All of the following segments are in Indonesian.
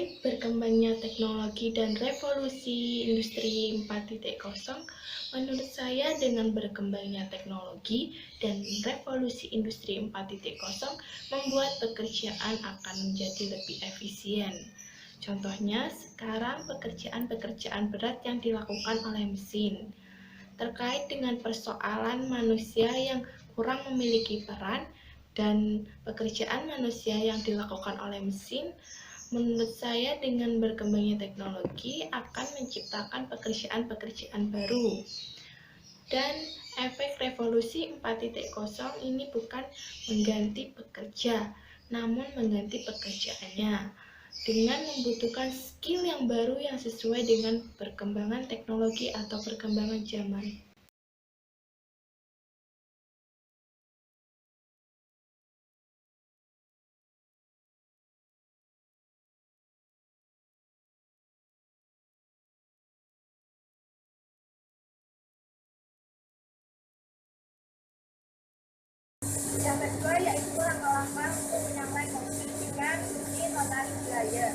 Terkait berkembangnya teknologi dan revolusi industri 4.0, menurut saya dengan berkembangnya teknologi dan revolusi industri 4.0 membuat pekerjaan akan menjadi lebih efisien. Contohnya, sekarang pekerjaan-pekerjaan berat yang dilakukan oleh mesin. Terkait dengan persoalan manusia yang kurang memiliki peran dan pekerjaan manusia yang dilakukan oleh mesin, menurut saya dengan berkembangnya teknologi akan menciptakan pekerjaan-pekerjaan baru. Dan efek revolusi 4.0 ini bukan mengganti pekerja, namun mengganti pekerjaannya dengan membutuhkan skill yang baru yang sesuai dengan perkembangan teknologi atau perkembangan zaman. Yang kedua yaitu langkah-langkah untuk menyamai dengan mesin rotary dryer.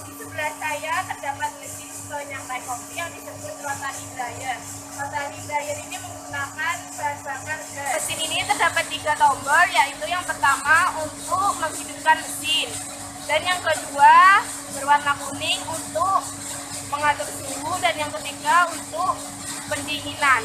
Di sebelah saya terdapat mesin penyampai kopi yang disebut rotary dryer. Rotary dryer ini menggunakan bahan bakar gas. Mesin ini terdapat 3 tombol, yaitu yang pertama untuk menghidupkan mesin, dan yang kedua berwarna kuning untuk mengatur suhu, dan yang ketiga untuk pendinginan.